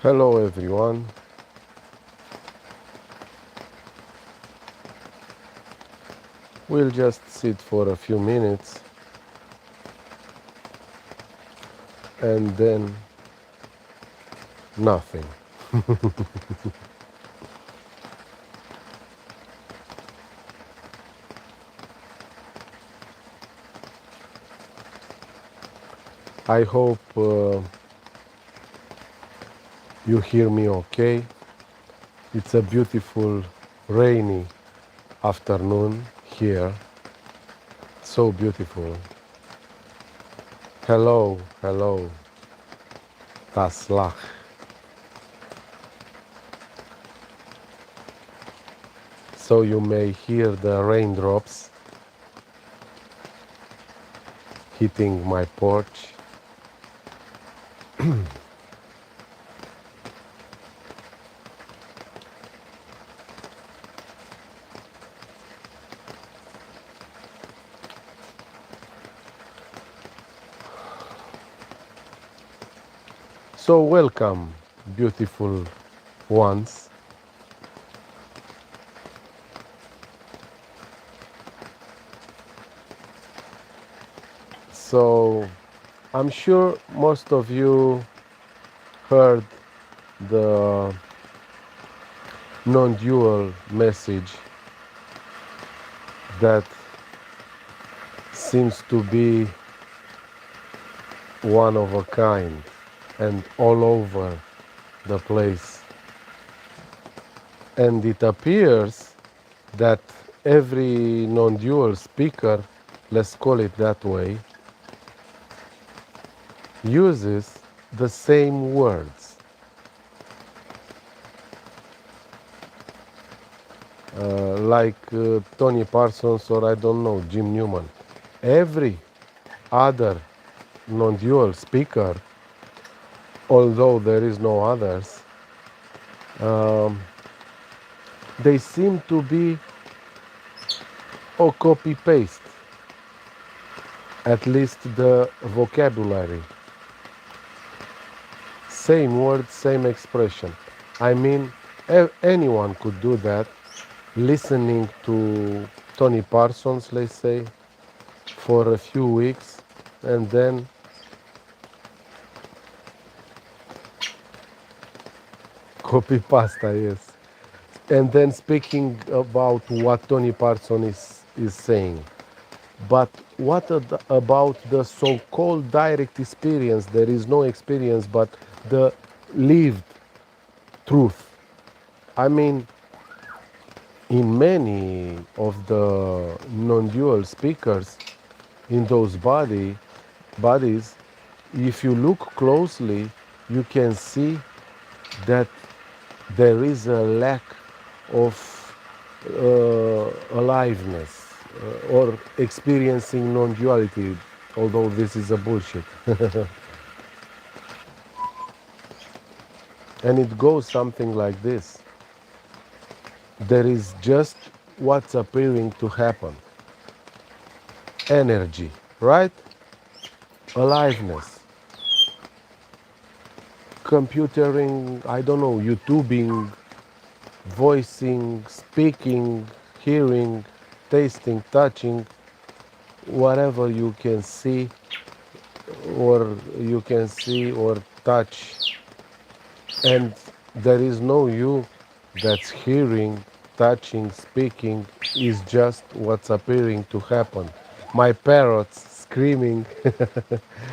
Hello everyone. We'll just sit for a few minutes and then nothing. I hope you hear me okay. It's a beautiful rainy afternoon here. So beautiful. Hello, hello, Taslach. So you may hear the raindrops hitting my porch. So welcome, beautiful ones. So I'm sure most of you heard the non-dual message that seems to be one of a kind and all over the place. And it appears that every non-dual speaker, let's call it that way, uses the same words. Like Tony Parsons or I don't know, Jim Newman. Every other non-dual speaker, although there is no others, they seem to be a copy-paste, at least the vocabulary. Same word, same expression. I mean, anyone could do that, listening to Tony Parsons, let's say, for a few weeks, and then copy pasta, yes. And then speaking about what Tony Parsons is saying. But what about the so-called direct experience? There is no experience, but the lived truth. I mean, in many of the non-dual speakers, in those bodies, if you look closely, you can see that there is a lack of aliveness or experiencing non-duality, although this is a bullshit. And it goes something like this. There is just what's appearing to happen. Energy, right? Aliveness. Computering, I don't know, YouTubing, voicing, speaking, hearing, tasting, touching, whatever you can see or touch, and there is no you that's hearing, touching, speaking, is just what's appearing to happen. My parrots screaming,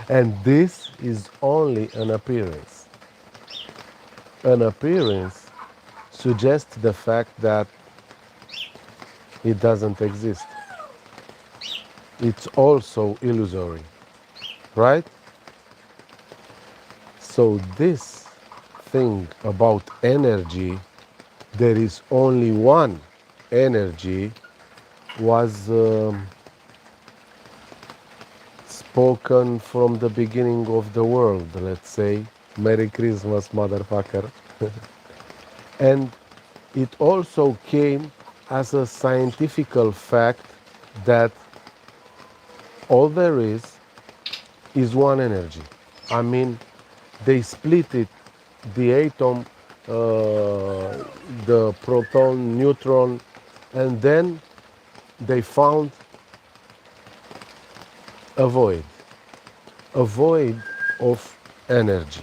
and this is only an appearance. An appearance suggests the fact that it doesn't exist. It's also illusory, right? So this thing about energy, there is only one energy, was spoken from the beginning of the world, let's say. Merry Christmas, motherfucker. And it also came as a scientific fact that all there is one energy. I mean, they split it the atom, the proton, neutron, and then they found a void of energy.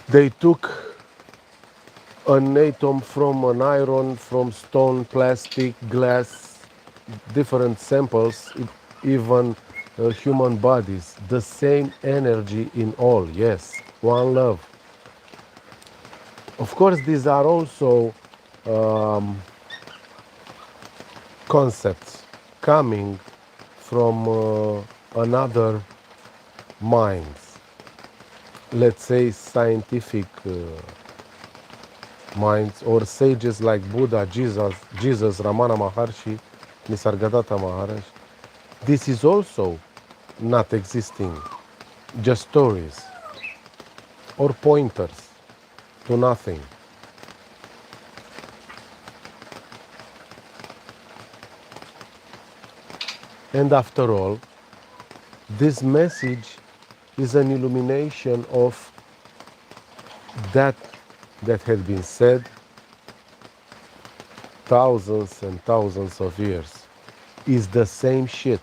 They took an atom from an iron, from stone, plastic, glass, different samples, even human bodies. The same energy in all, yes, one love. Of course, these are also concepts coming from another minds, let's say scientific minds, or sages like Buddha, Jesus, Ramana Maharshi, Nisargadatta Maharaj. This is also not existing, just stories or pointers to nothing. And after all, this message is an illumination of that that had been said thousands and thousands of years. Is the same shit.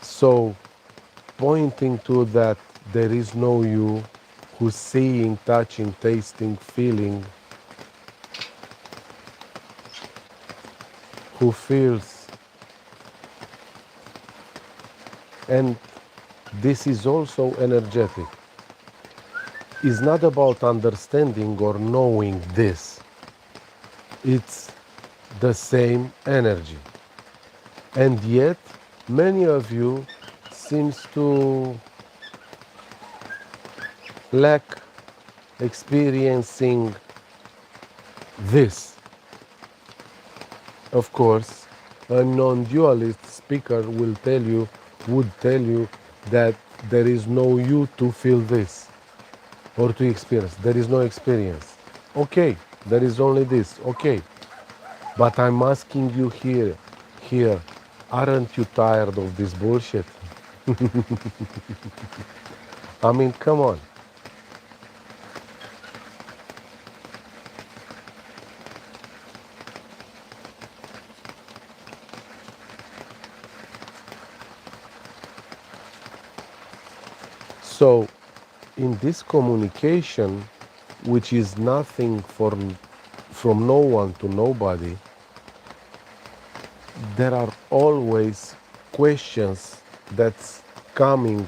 So, pointing to that there is no you who's seeing, touching, tasting, feeling, who feels. And this is also energetic. It's not about understanding or knowing this. It's the same energy. And yet, many of you seems to lack experiencing this. Of course, a non-dualist speaker would tell you that there is no you to feel this or to experience. There is no experience. Okay, there is only this. Okay, but I'm asking you here, aren't you tired of this bullshit? I mean, come on. So, in this communication, which is nothing from no one to nobody, there are always questions that's coming,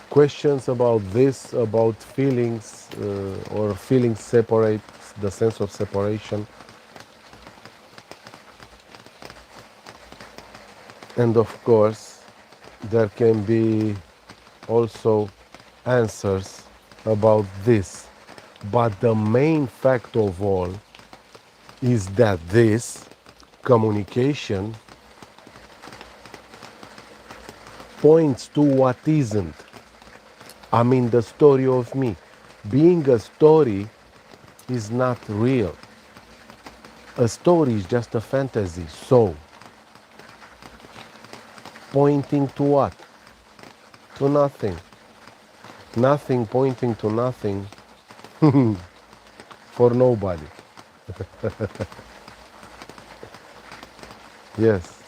questions about this, about feelings, or feelings separate, the sense of separation. And of course, there can be also answers about this. But the main fact of all is that this communication points to what isn't. I mean, the story of me. Being a story is not real. A story is just a fantasy. So, pointing to what? To nothing. Nothing pointing to nothing for nobody. Yes.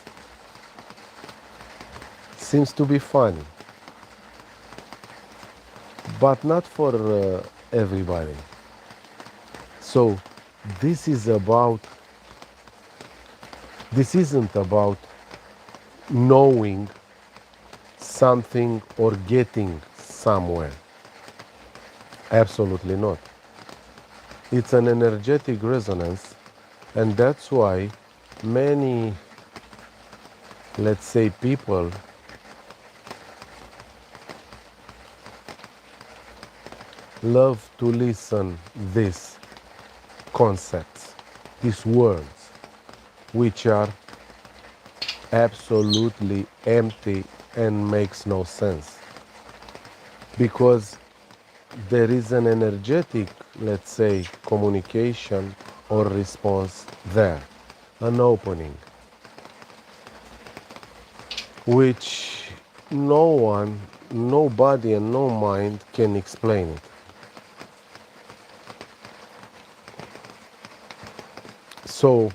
Seems to be funny. But not for everybody. So this isn't about knowing something or getting somewhere. Absolutely not. It's an energetic resonance, and that's why many, let's say, people love to listen these concepts, these words, which are absolutely empty and makes no sense. Because there is an energetic, let's say, communication or response there, an opening. which no one, nobody, and no mind can explain it. So,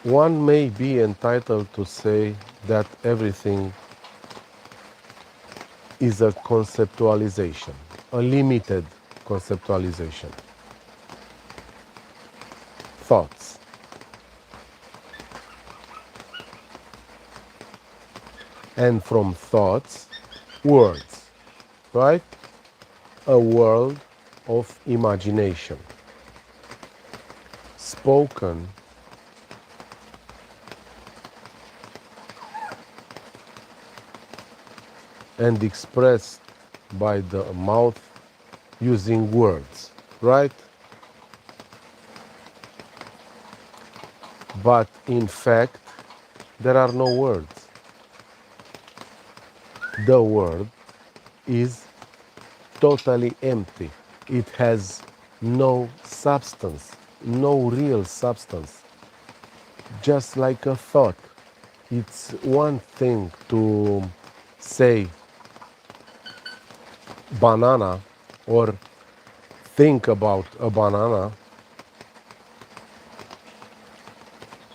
one may be entitled to say that everything is a conceptualization, a limited conceptualization. Thoughts. And from thoughts, words, right? A world of imagination, spoken and expressed by the mouth using words, right? But in fact, there are no words. The world is totally empty. It has no substance, no real substance, just like a thought. It's one thing to say banana or think about a banana,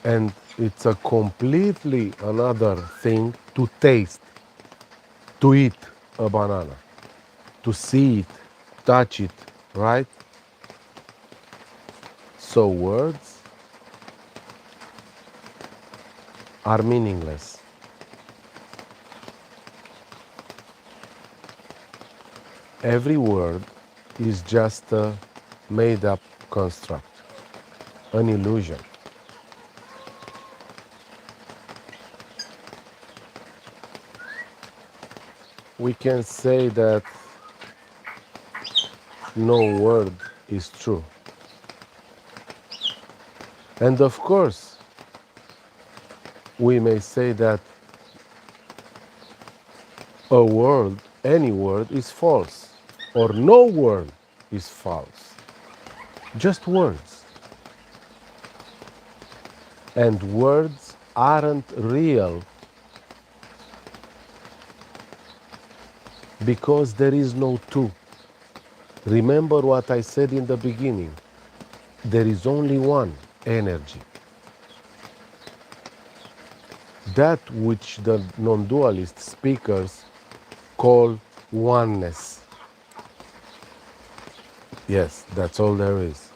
and it's a completely another thing to taste, to eat a banana, to see it, touch it, right? So words are meaningless. Every word is just a made up construct, an illusion. We can say that no word is true. And of course, we may say that a word, any word, is false, or no word is false. Just words. And words aren't real because there is no two. Remember what I said in the beginning. There is only one energy. That which the non-dualist speakers call oneness. Yes, that's all there is.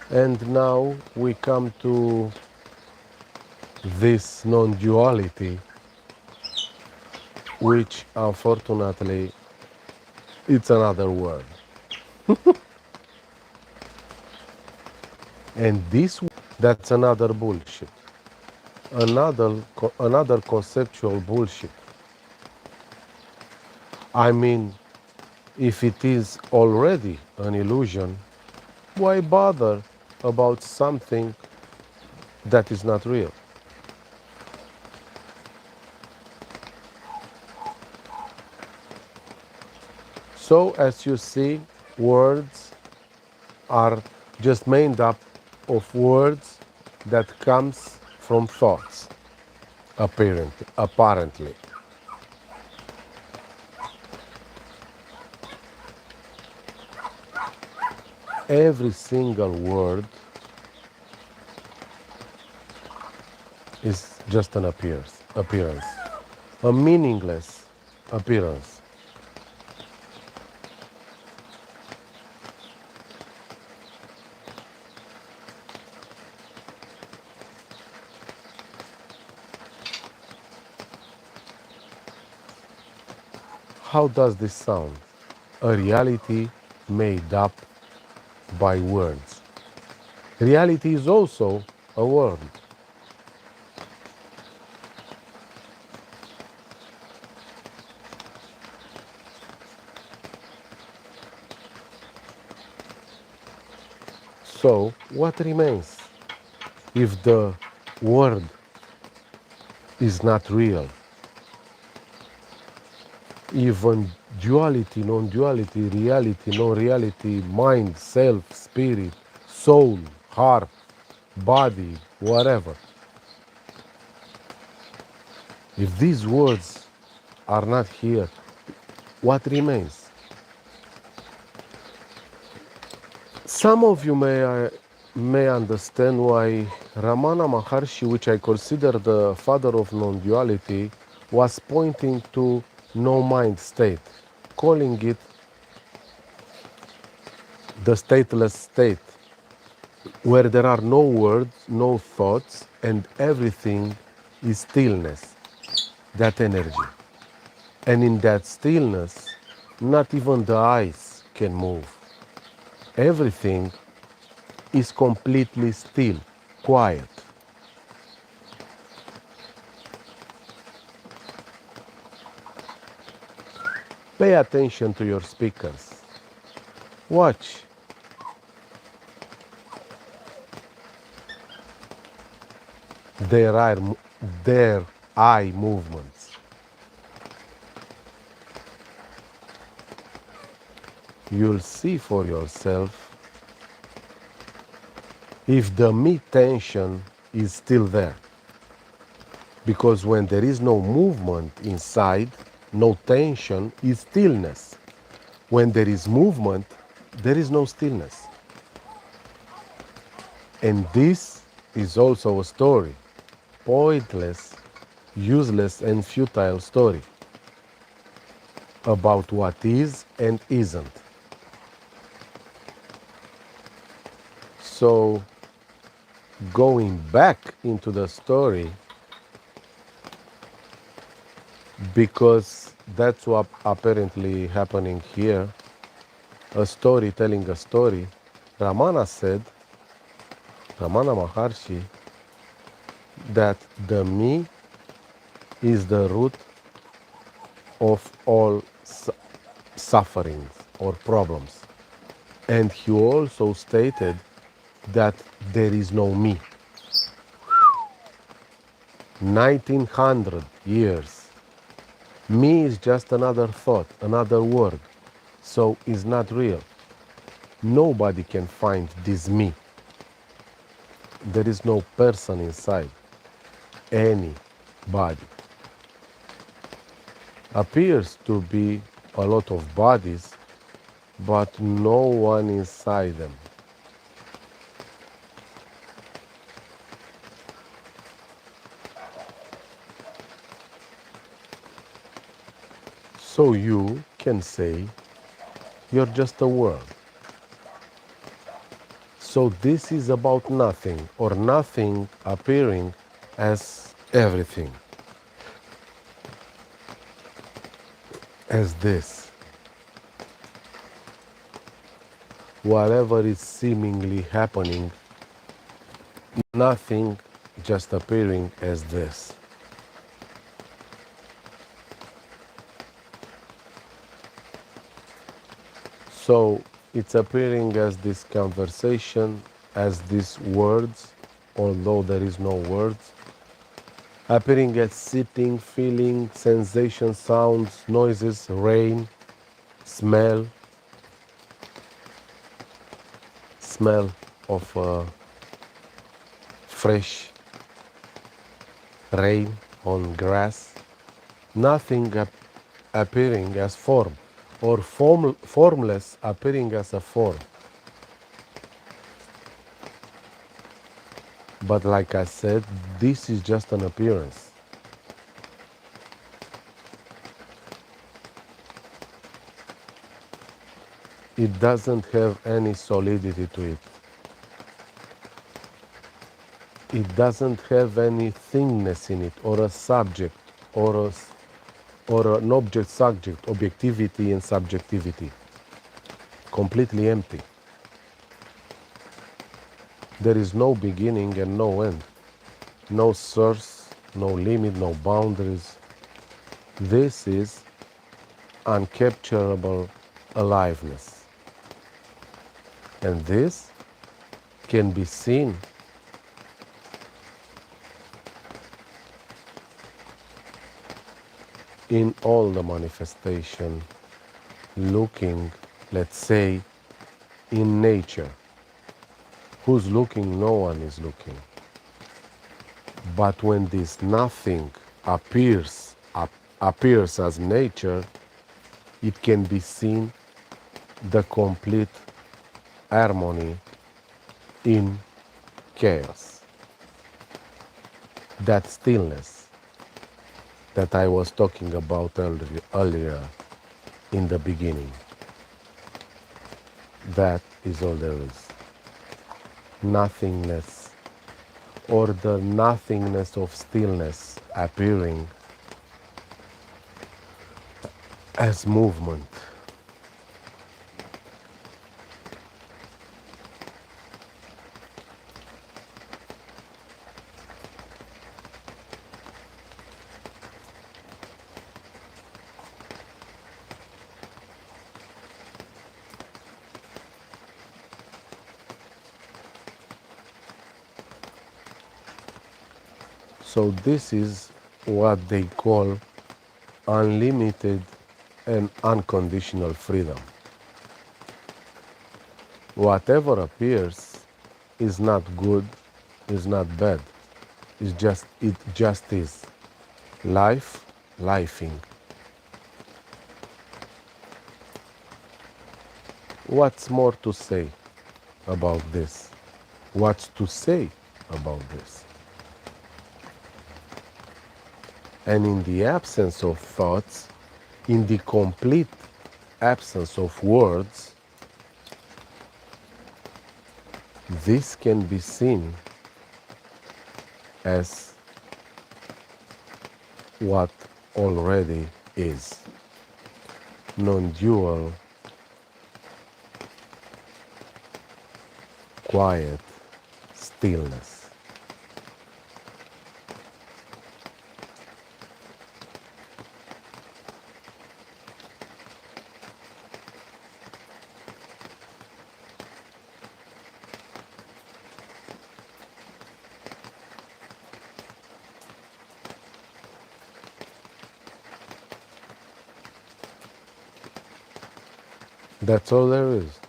And now we come to this non-duality, which unfortunately it's another word. And that's another bullshit. Another conceptual bullshit. I mean, if it is already an illusion, why bother about something that is not real? So, as you see, words are just made up of words that comes from thoughts, apparently. Every single word is just an appearance, a meaningless appearance. How does this sound? A reality made up by words. Reality is also a word. So, what remains if the word is not real? Even duality, non-duality, reality, non-reality, mind, self, spirit, soul, heart, body, whatever. If these words are not here, what remains? Some of you may understand why Ramana Maharshi, which I consider the father of non-duality, was pointing to no mind state, calling it the stateless state, where there are no words, no thoughts, and everything is stillness, that energy. And in that stillness, not even the eyes can move. Everything is completely still, quiet. Pay attention to your speakers. Watch their their eye movements. You'll see for yourself if the me tension is still there. Because when there is no movement inside, no tension is stillness. When there is movement, there is no stillness. And this is also a story, pointless, useless, and futile story about what is and isn't. So, going back into the story, because that's what apparently happening here, a story telling a story, Ramana Maharshi, that the me is the root of all sufferings or problems. And he also stated that there is no me. 1900 years. Me is just another thought, another word, so it's not real. Nobody can find this me. There is no person inside, anybody. Appears to be a lot of bodies, but no one inside them. So you can say you're just a world. So this is about nothing, or nothing appearing as everything, as this. Whatever is seemingly happening, nothing just appearing as this. So it's appearing as this conversation, as these words, although there is no words, appearing as sitting, feeling, sensation, sounds, noises, rain, smell of fresh rain on grass, nothing appearing as form, or formless appearing as a form. But like I said, this is just an appearance. It doesn't have any solidity to it. It doesn't have any thingness in it, or a subject, or an object-subject, objectivity and subjectivity. Completely empty. There is no beginning and no end. No source, no limit, no boundaries. This is uncapturable aliveness. And this can be seen in all the manifestation looking, let's say, in nature. Who's looking? No one is looking. But when this nothing appears as nature, it can be seen the complete harmony in chaos. That stillness that I was talking about earlier in the beginning. That is all there is. Nothingness, or the nothingness of stillness appearing as movement. So this is what they call unlimited and unconditional freedom. Whatever appears is not good, is not bad. It just is. Life, lifing. What's more to say about this? What's to say about this? And in the absence of thoughts, in the complete absence of words, this can be seen as what already is. Non-dual, quiet stillness. That's all there is.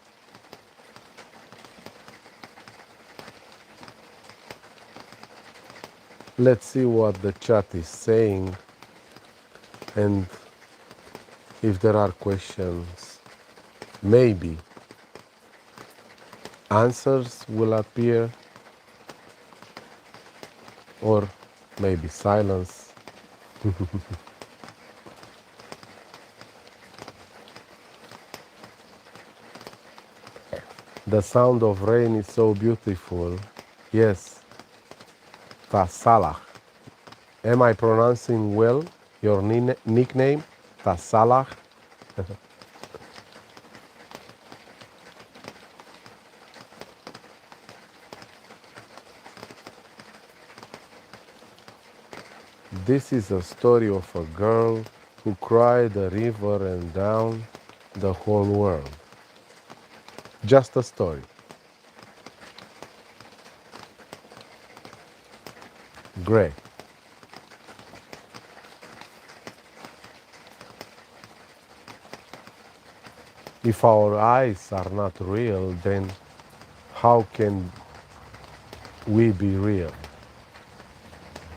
Let's see what the chat is saying, and if there are questions, maybe answers will appear, or maybe silence. The sound of rain is so beautiful. Yes, Tasalah. Am I pronouncing well your nickname? Tasalah? This is a story of a girl who cried a river and drowned the whole world. Just a story. Great. If our eyes are not real, then how can we be real?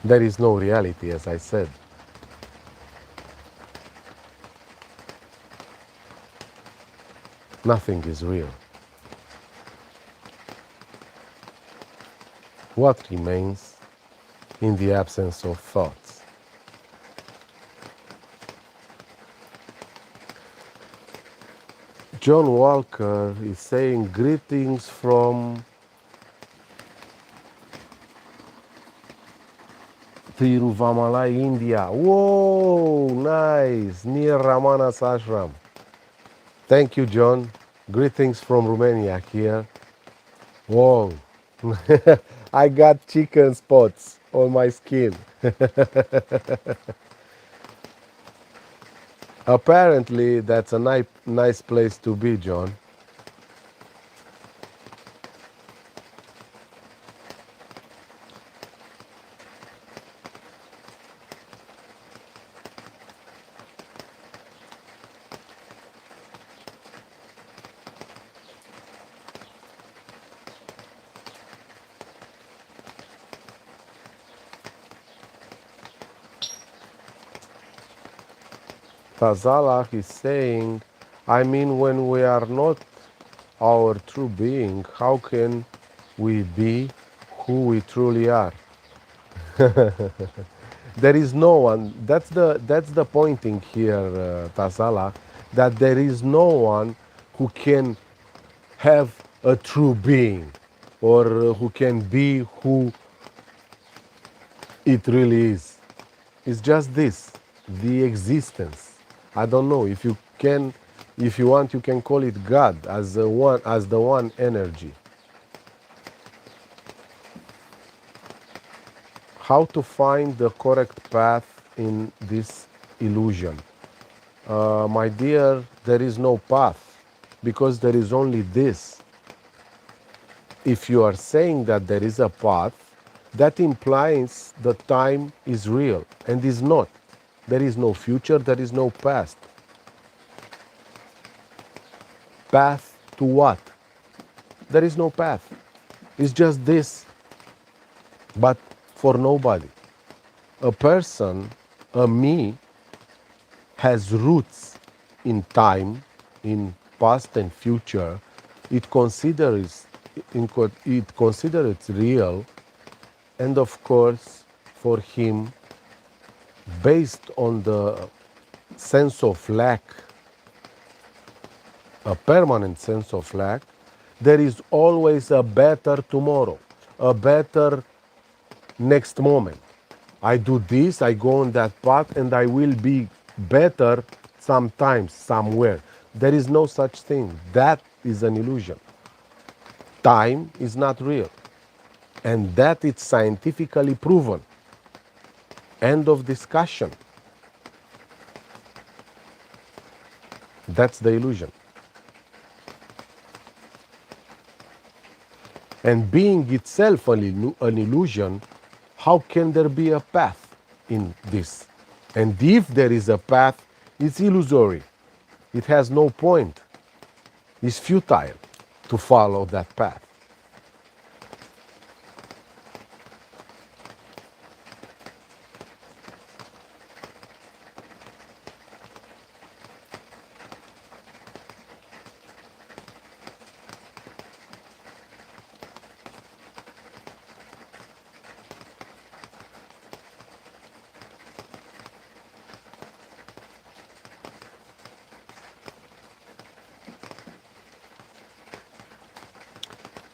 There is no reality, as I said. Nothing is real. What remains in the absence of thoughts? John Walker is saying greetings from Tiruvannamalai, India. Whoa, nice, near Ramanas Ashram. Thank you, John. Greetings from Romania here. Whoa, I got chicken spots on my skin. Apparently, that's a nice place to be, John. Tazalach is saying, I mean, when we are not our true being, how can we be who we truly are? There is no one. That's the pointing here, Tazalach, that there is no one who can have a true being, or who can be who it really is. It's just this, the existence. I don't know if you can, if you want, you can call it God as the one energy. How to find the correct path in this illusion? My dear, there is no path, because there is only this. If you are saying that there is a path, that implies that time is real and is not. There is no future, there is no past. Path to what? There is no path. It's just this, but for nobody. A person, a me, has roots in time, in past and future. It considers it real, and of course, for him, based on the sense of lack, a permanent sense of lack, there is always a better tomorrow, a better next moment. I do this, I go on that path, and I will be better sometimes, somewhere. There is no such thing. That is an illusion. Time is not real. And that is scientifically proven. End of discussion. That's the illusion. And being itself an illusion, how can there be a path in this? And if there is a path, it's illusory. It has no point. It's futile to follow that path.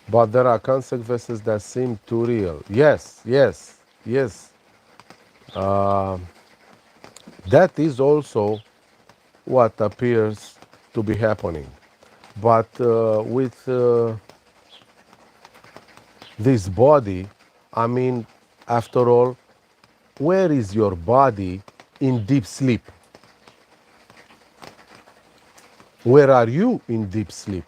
But there are consequences that seem too real. Yes, yes, yes. That is also what appears to be happening. But with this body, I mean, after all, where is your body in deep sleep? Where are you in deep sleep?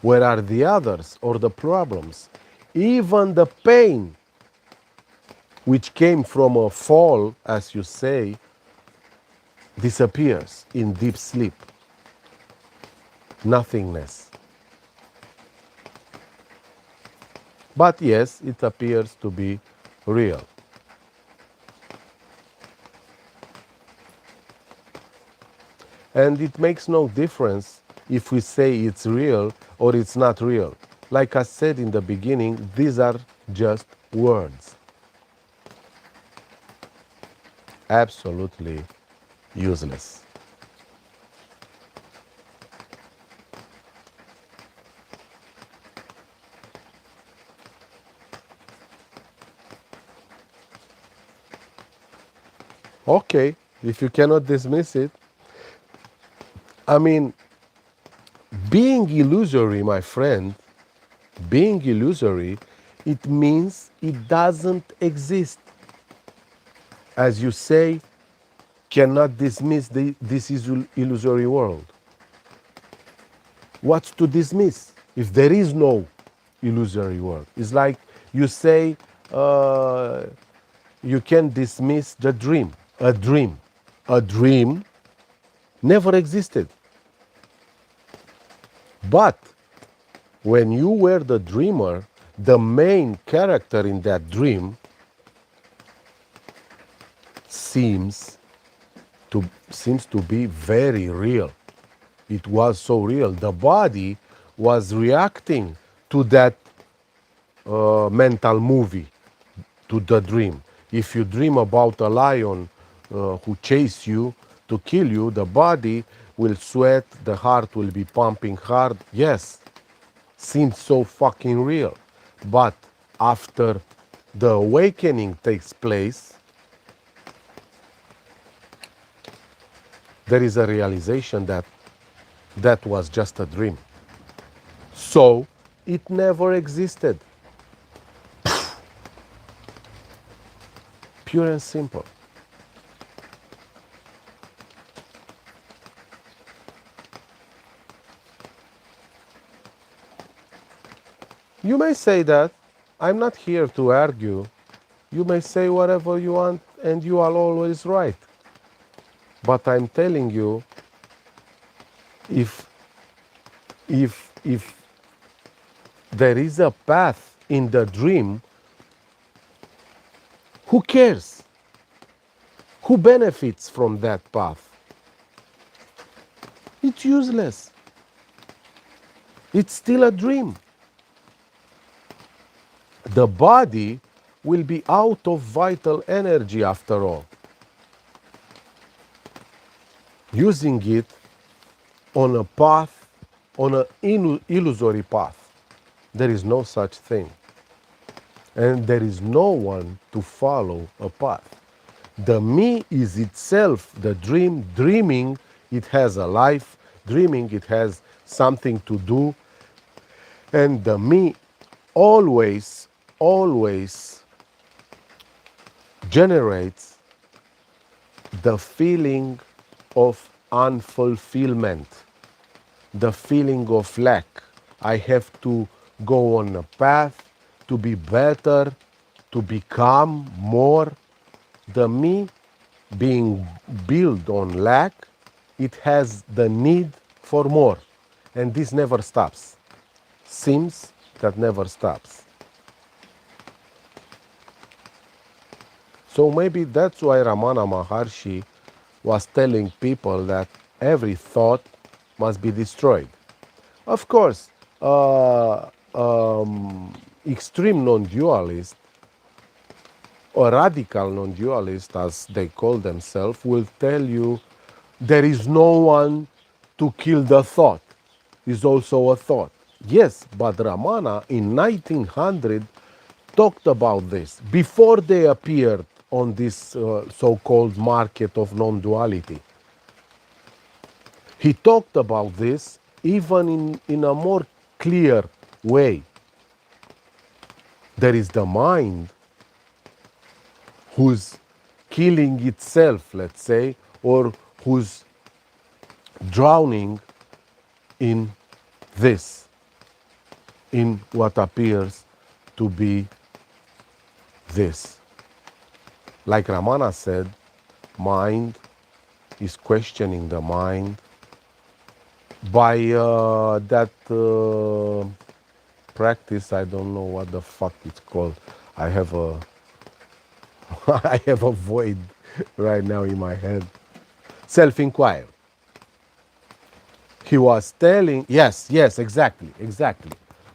Where are the others or the problems? Even the pain which came from a fall, as you say, disappears in deep sleep. Nothingness. But yes, it appears to be real. And it makes no difference if we say it's real or it's not real. Like I said in the beginning, these are just words. Absolutely useless. Okay, if you cannot dismiss it, I mean, being illusory, my friend, being illusory, it means it doesn't exist. As you say, cannot dismiss this illusory world. What's to dismiss if there is no illusory world? It's like you say you can dismiss the dream. A dream. A dream never existed. But when you were the dreamer, the main character in that dream seems seems to be very real. It was so real. The body was reacting to that mental movie, to the dream. If you dream about a lion who chase you to kill you, the body will sweat, the heart will be pumping hard. Yes, seems so fucking real. But after the awakening takes place, there is a realization that that was just a dream. So it never existed. Pure and simple. You may say that. I'm not here to argue. You may say whatever you want and you are always right. But I'm telling you, if if there is a path in the dream, who cares? Who benefits from that path? It's useless. It's still a dream. The body will be out of vital energy after all. Using it on a path, on an illusory path. There is no such thing. And there is no one to follow a path. The me is itself the dream. Dreaming, it has a life. Dreaming, it has something to do. And the me always, always generates the feeling of unfulfillment, the feeling of lack. I have to go on a path to be better, to become more. The me being built on lack, it has the need for more. And this never stops. Seems that never stops. So maybe that's why Ramana Maharshi was telling people that every thought must be destroyed. Of course, extreme non-dualist or radical non-dualist, as they call themselves, will tell you there is no one to kill the thought. Is also a thought. Yes, but Ramana in 1900 talked about this before they appeared on this so-called market of non-duality. He talked about this even in a more clear way. There is the mind who's killing itself, let's say, or who's drowning in this, in what appears to be this. Like Ramana said, mind is questioning the mind by that practice. I don't know what the fuck it's called. I have a I have a void right now in my head. Self-inquiry. He was telling, yes, exactly.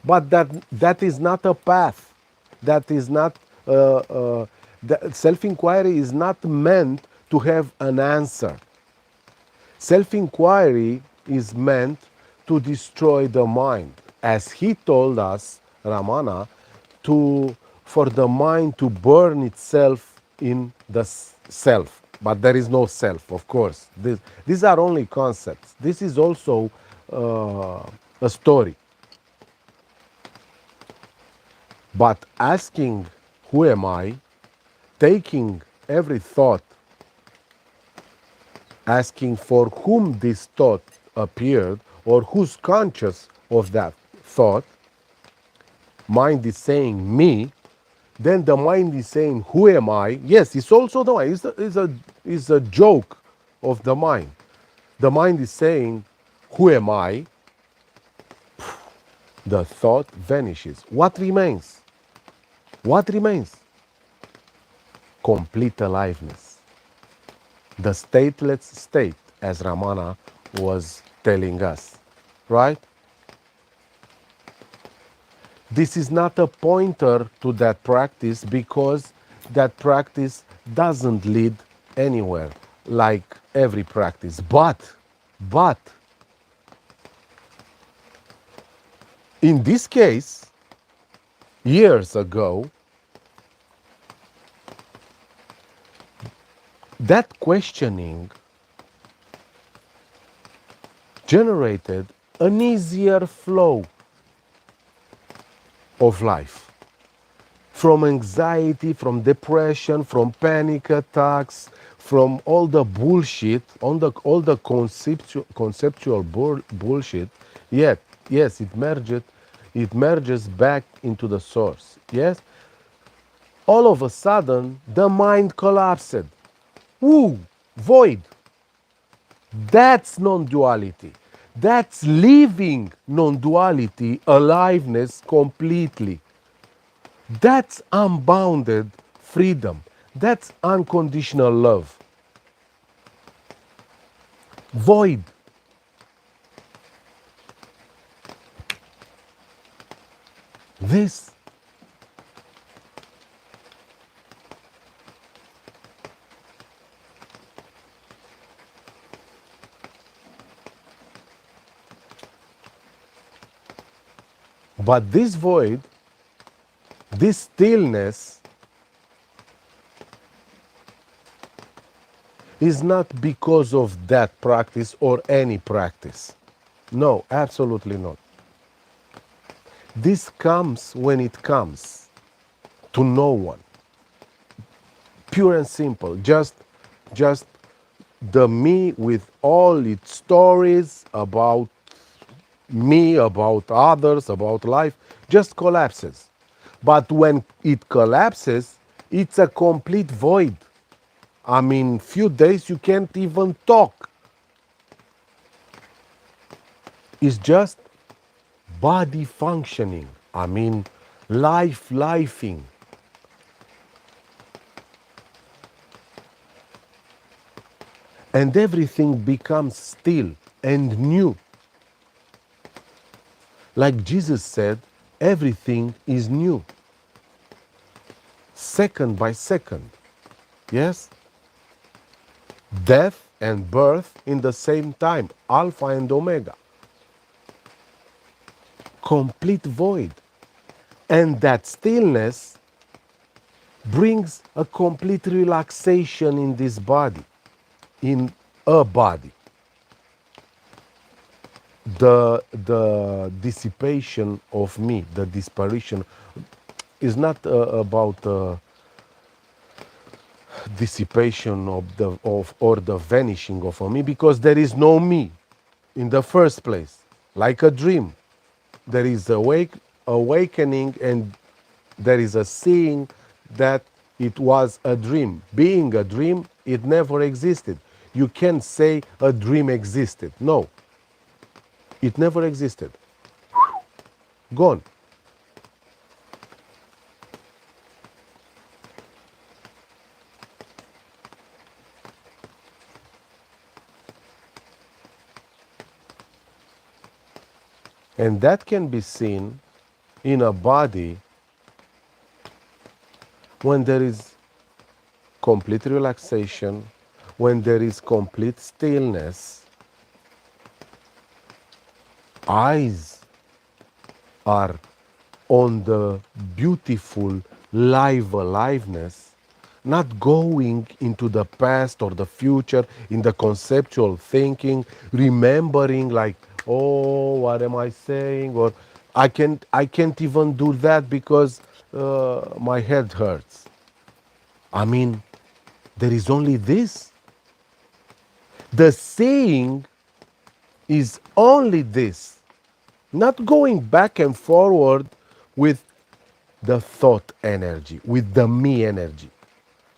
But that is not a path. That is not, self-inquiry is not meant to have an answer. Self-inquiry is meant to destroy the mind. As he told us, Ramana, for the mind to burn itself in the self. But there is no self, of course. These are only concepts. This is also a story. But asking, who am I? Taking every thought, asking for whom this thought appeared or who's conscious of that thought. Mind is saying me, then the mind is saying, who am I? Yes, it's also the mind. It's a joke of the mind. The mind is saying, who am I? The thought vanishes. What remains? What remains? Complete aliveness. the stateless state, as Ramana was telling us, right? This is not a pointer to that practice because that practice doesn't lead anywhere like every practice. But in this case, years ago, that questioning generated an easier flow of life. From anxiety, from depression, from panic attacks, from all the bullshit, all the conceptual bullshit, yet, yes, it merges back into the source. Yes? All of a sudden, the mind collapsed. Woo! Void. That's non-duality. That's living non-duality, aliveness completely. That's unbounded freedom. That's unconditional love. Void. This but this void, this stillness is not because of that practice or any practice. No, absolutely not. This comes when it comes to no one. Pure and simple. Just the me with all its stories about me, about others, about life, just collapses. But when it collapses, it's a complete void. I mean, few days you can't even talk. It's just body functioning. I mean, lifing. And everything becomes still and new. Like Jesus said, everything is new. Second by second. Yes? Death and birth in the same time. Alpha and Omega. Complete void. And that stillness brings a complete relaxation in this body. In a body. The dissipation of me, the disparition, is not about dissipation or the vanishing of me, because there is no me in the first place. Like a dream, there is awakening, and there is a seeing that it was a dream. Being a dream, it never existed. You can't say a dream existed. No, it never existed. Gone. And that can be seen in a body when there is complete relaxation, when there is complete stillness. Eyes are on the beautiful live aliveness, not going into the past or the future in the conceptual thinking, remembering like, oh, what am I saying? Or I can't even do that because my head hurts. I mean, there is only this. The saying is only this. Not going back and forward with the thought energy, with the me energy.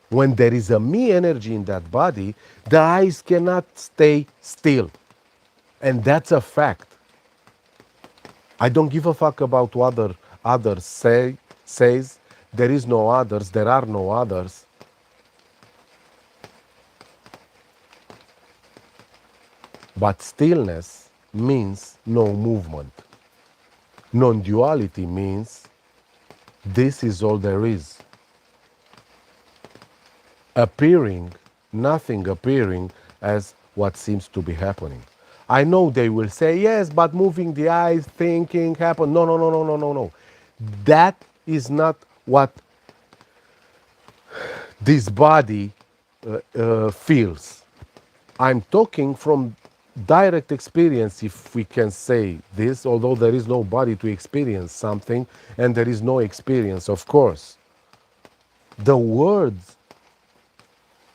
When there is a me energy in that body, the eyes cannot stay still. And that's a fact. I don't give a fuck about what others says. There is no others, there are no others. But stillness means no movement. Non-duality means this is all there is. Appearing, nothing appearing as what seems to be happening. I know they will say, yes, but moving the eyes, thinking, happen. No, no, no, no, no, no, no. That is not what this body feels. I'm talking from direct experience, if we can say this, although there is no body to experience something and there is no experience, of course. The words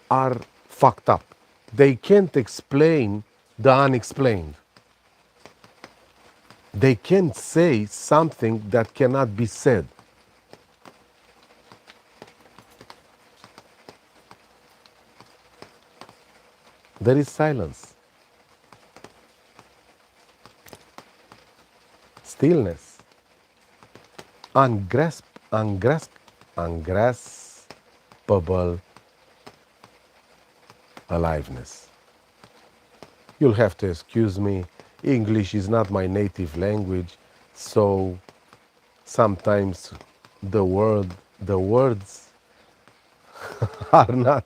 are fucked up. They can't explain the unexplained. They can't say something that cannot be said. There is silence, stillness, ungraspable aliveness. You'll have to excuse me. English is not my native language, so sometimes the words are not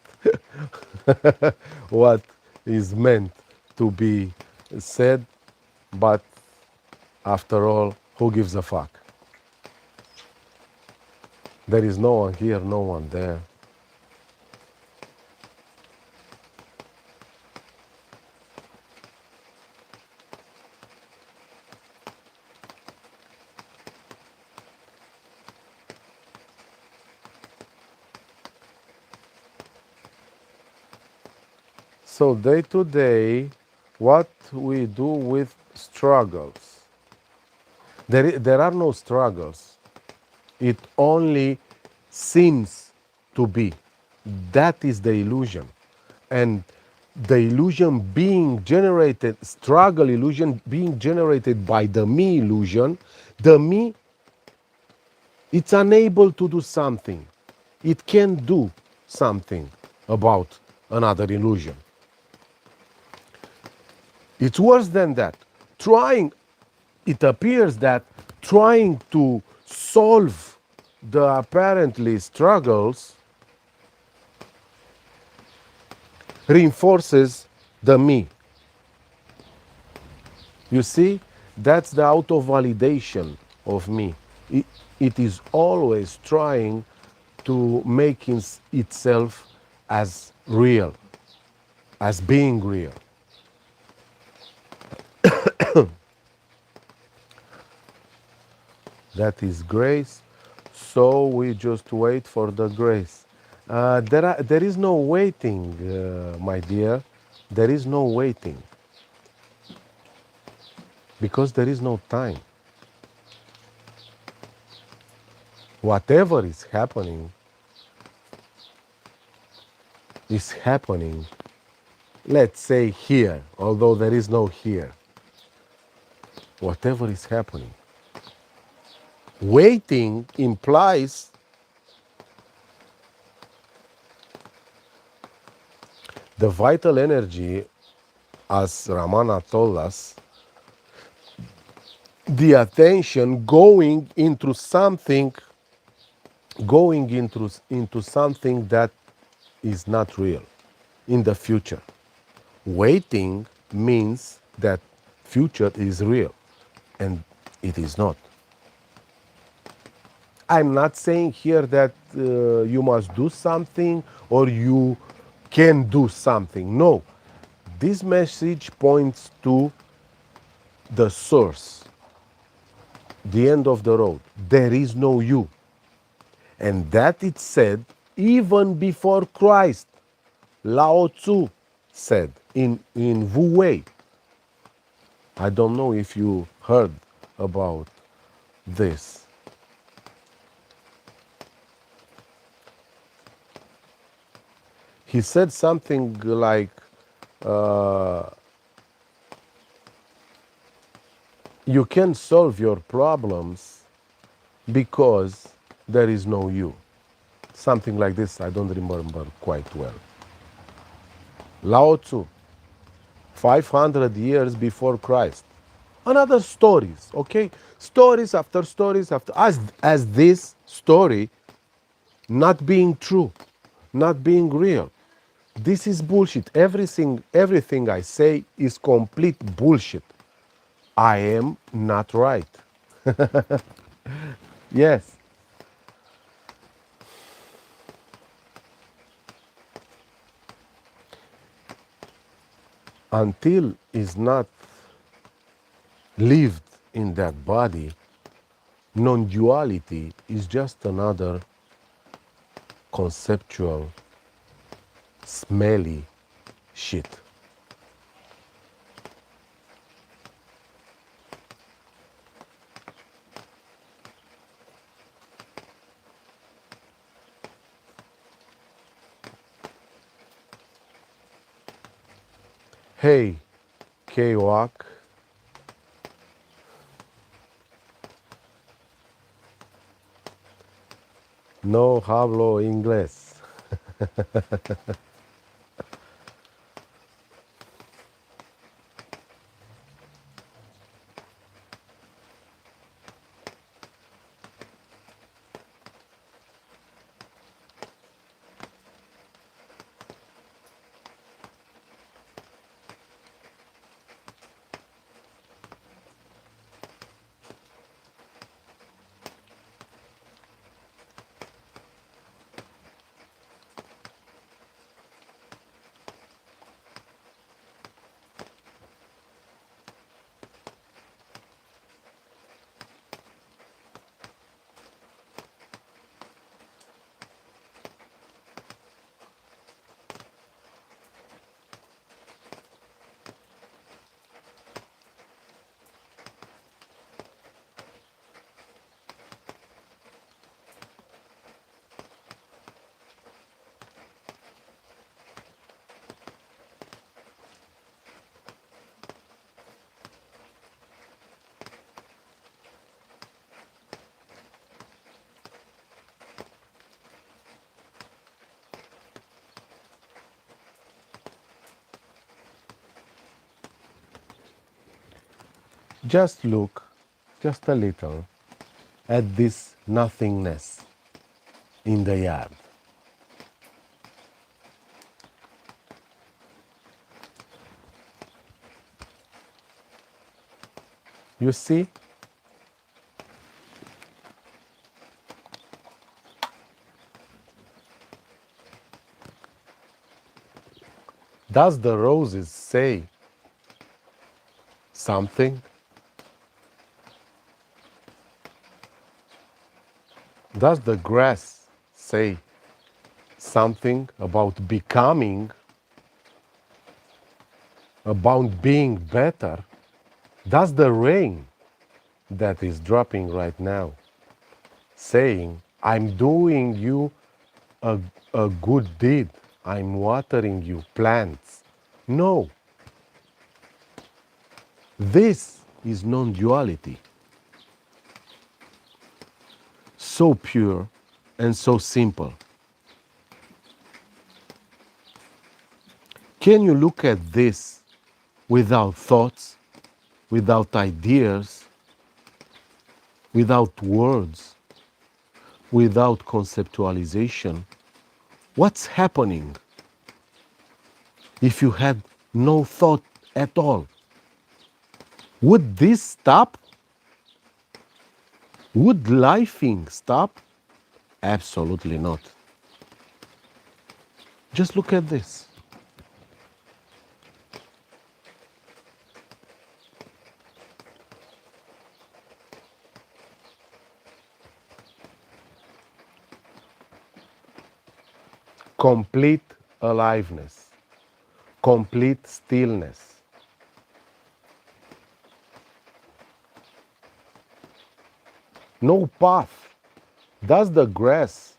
what is meant to be said, but after all, who gives a fuck? There is no one here, no one there. So day to day, what we do with struggles. There are no struggles. It only seems to be. That is the illusion. And the illusion being generated, struggle illusion being generated by the me illusion, the me, it's unable to do something. It can't do something about another illusion. It's worse than that. It appears that trying to solve the apparently struggles reinforces the me. You see, that's the auto-validation of me. It is always trying to make itself as real, as being real. That is grace, so we just wait for the grace. There is no waiting, my dear. There is no waiting. Because there is no time. Whatever is happening, let's say here, although there is no here. Whatever is happening. Waiting implies the vital energy, as Ramana told us, the attention going into something that is not real in the future. Waiting means that future is real, and it is not. I'm not saying here that you must do something or you can do something. No. This message points to the source, the end of the road. There is no you. And that it said even before Christ. Lao Tzu said in Wu Wei. I don't know if you heard about this. He said something like, you can solve your problems because there is no you. Something like this, I don't remember quite well. Lao Tzu, 500 years before Christ. Another stories, okay? Stories after stories after, as this story not being true, not being real. This is bullshit. Everything I say is complete bullshit. I am not right. Yes. Until is not lived in that body, non-duality is just another conceptual, smelly shit. Hey, K-Walk, no hablo inglés. Just look, just a little, at this nothingness in the yard. You see? Does the roses say something? Does the grass say something about becoming, about being better? Does the rain that is dropping right now saying, I'm doing you a, a good deed, I'm watering you plants? No, this is non duality. So pure and so simple. Can you look at this without thoughts, without ideas, without words, without conceptualization? What's happening if you had no thought at all? Would this stop? Would lifing stop? Absolutely not. Just look at this. Complete aliveness, complete stillness. No path. Does the grass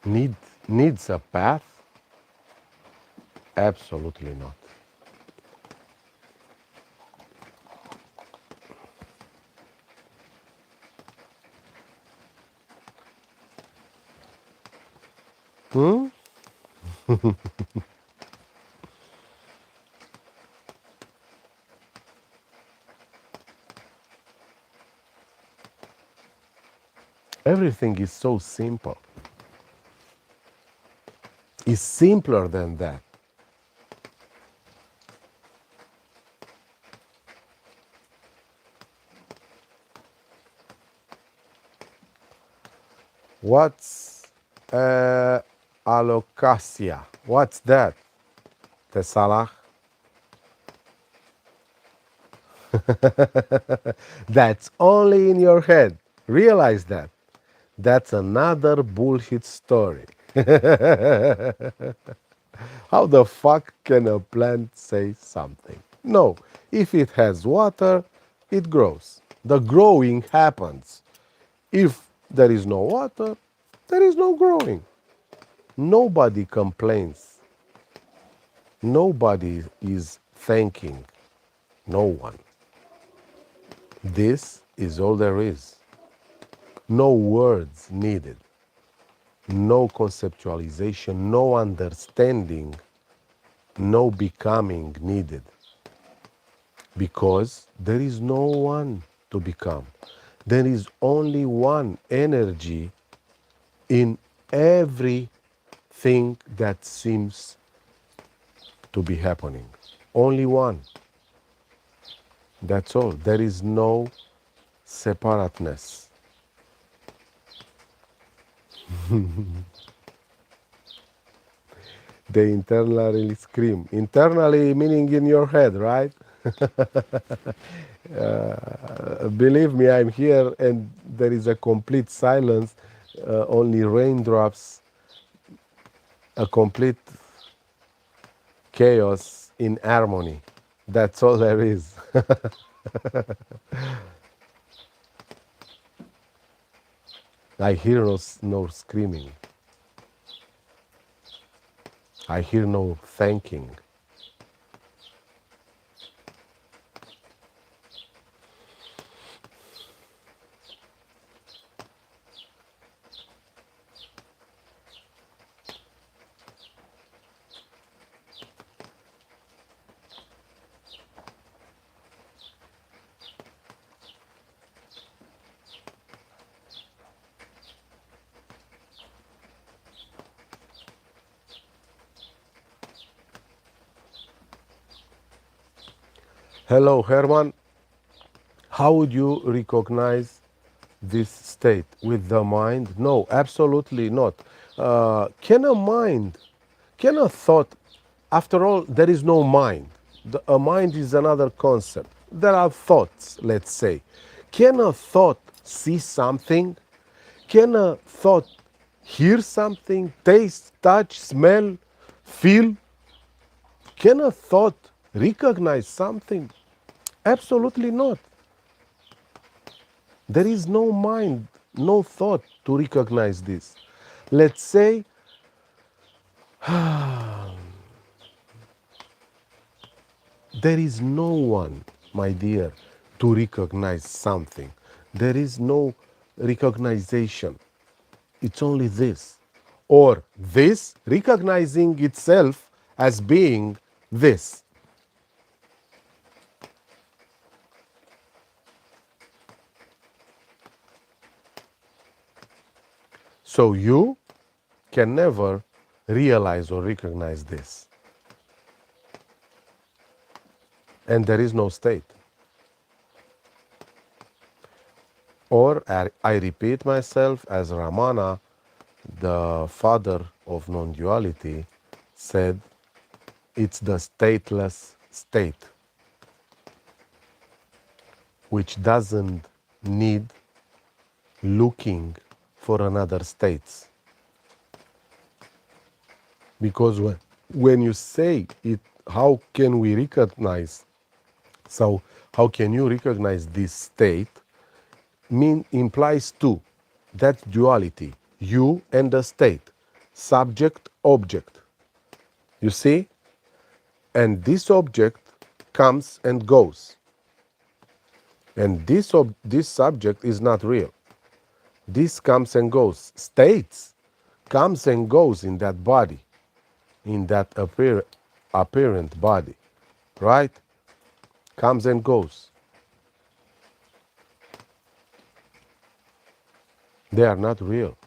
need, needs a path? Absolutely not. Hmm? Everything is so simple. It's simpler than that. What's alocasia? What's that? Tesalah? That's only in your head. Realize that. That's another bullshit story. How the fuck can a plant say something? No, if it has water, it grows. The growing happens. If there is no water, there is no growing. Nobody complains. Nobody is thanking. No one. This is all there is. No words needed. No conceptualization, no understanding, no becoming needed. Because there is no one to become. There is only one energy in everything that seems to be happening. Only one. That's all. There is no separateness. They internally scream. Internally meaning in your head, right? Believe me, I'm here and there is a complete silence, only raindrops, a complete chaos in harmony. That's all there is. I hear no screaming. I hear no thanking. Hello, Herman. How would you recognize this state? With the mind? No, absolutely not. Can a thought, after all, there is no mind. A mind is another concept. There are thoughts, let's say. Can a thought see something? Can a thought hear something, taste, touch, smell, feel? Can a thought recognize something? Absolutely not. There is no mind, no thought to recognize this. Let's say there is no one, my dear, to recognize something. There is no recognition. It's only this. Or this recognizing itself as being this. So you can never realize or recognize this. And there is no state. Or I repeat myself, as Ramana, the father of non-duality, said, it's the stateless state, which doesn't need looking for another states. Because when you say it, how can we recognize, so how can you recognize this state, implies two. That's duality, you and the state, subject, object. You see? And this object comes and goes. And this subject is not real. This comes and goes. States comes and goes in that body, in that apparent body, right? Comes and goes. They are not real.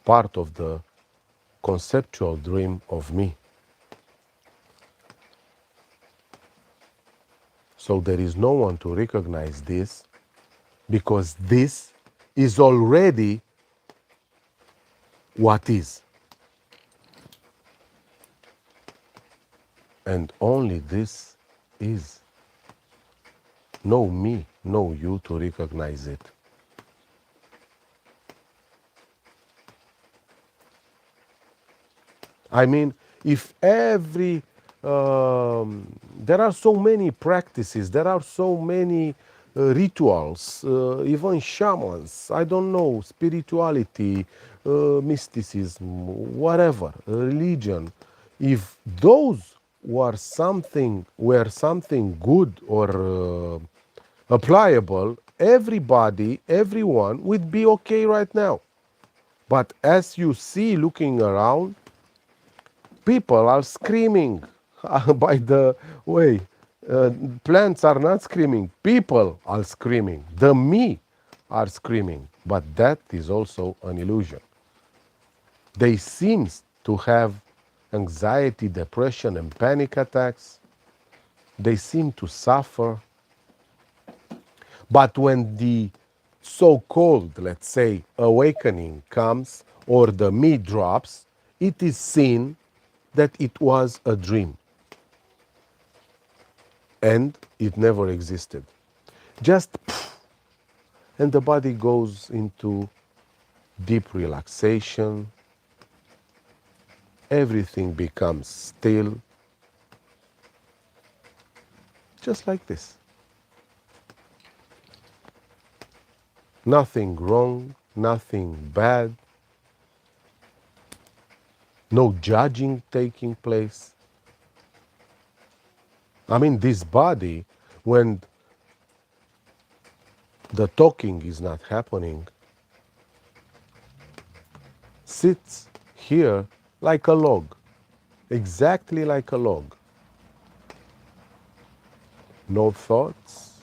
Part of the conceptual dream of me. So there is no one to recognize this, because this is already what is. And only this is. No me, no you to recognize it. I mean, if there are so many practices, there are so many rituals, even shamans, I don't know, spirituality, mysticism, whatever, religion. If those were something good or applicable, everybody, everyone would be okay right now. But as you see, looking around, people are screaming. By the way, plants are not screaming. People are screaming. The me are screaming. But that is also an illusion. They seem to have anxiety, depression, and panic attacks. They seem to suffer. But when the so-called, let's say, awakening comes or the me drops, it is seen that it was a dream and it never existed. Just and the body goes into deep relaxation. Everything becomes still, just like this. Nothing wrong, nothing bad, no judging taking place. I mean, this body, when the talking is not happening, sits here like a log, exactly like a log. No thoughts,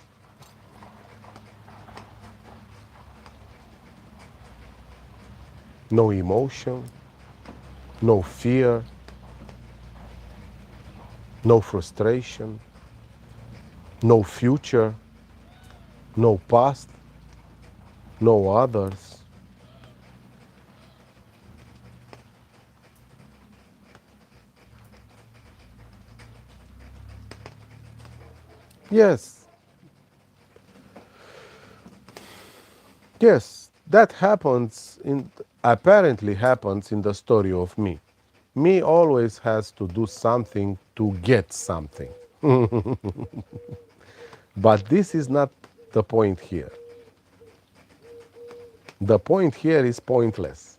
no emotion, no fear, no frustration, no future, no past, no others. Yes, yes, that apparently happens in the story of me. Me always has to do something to get something. But this is not the point here. The point here is pointless.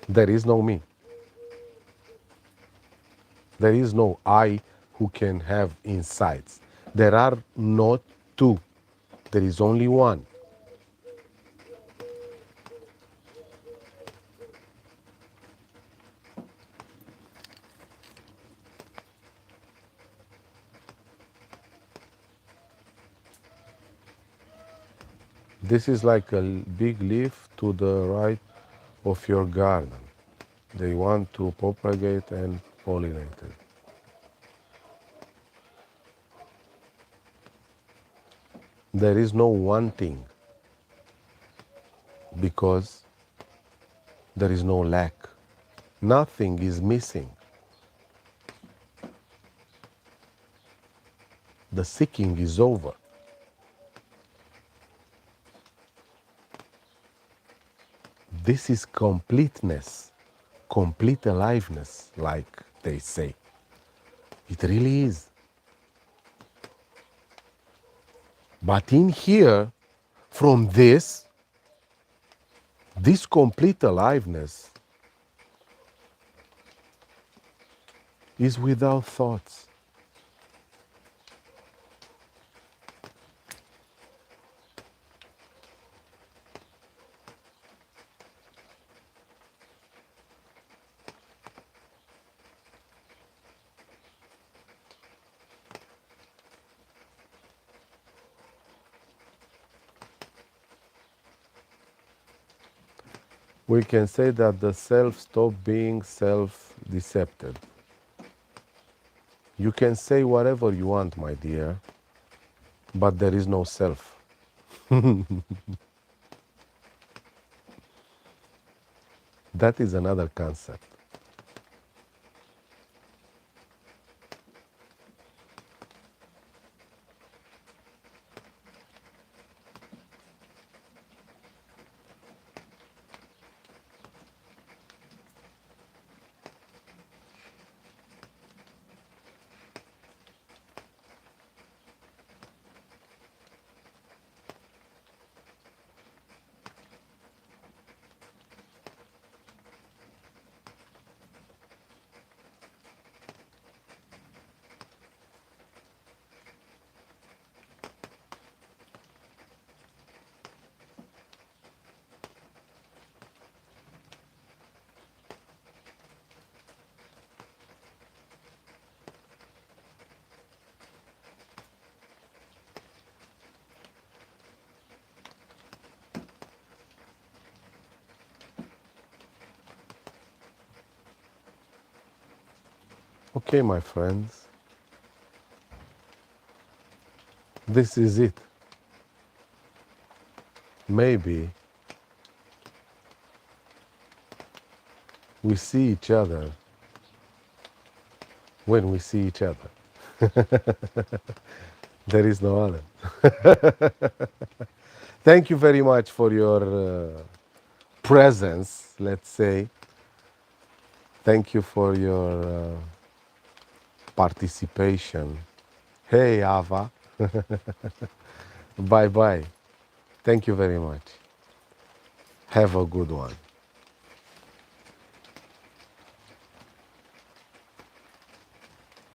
There is no me. There is no I who can have insights. There are not two. There is only one. This is like a big leaf to the right of your garden. They want to propagate and pollinate it. There is no one thing because there is no lack. Nothing is missing. The seeking is over. This is completeness, complete aliveness, like they say. It really is. But in here, from this complete aliveness is without thoughts. We can say that the self stopped being self-deceptive. You can say whatever you want, my dear, but there is no self. That is another concept. Okay, my friends, this is it. Maybe we see each other when we see each other. There is no other. Thank you very much for your presence, let's say. Thank you for your participation. Hey, Ava. Bye bye. Thank you very much. Have a good one.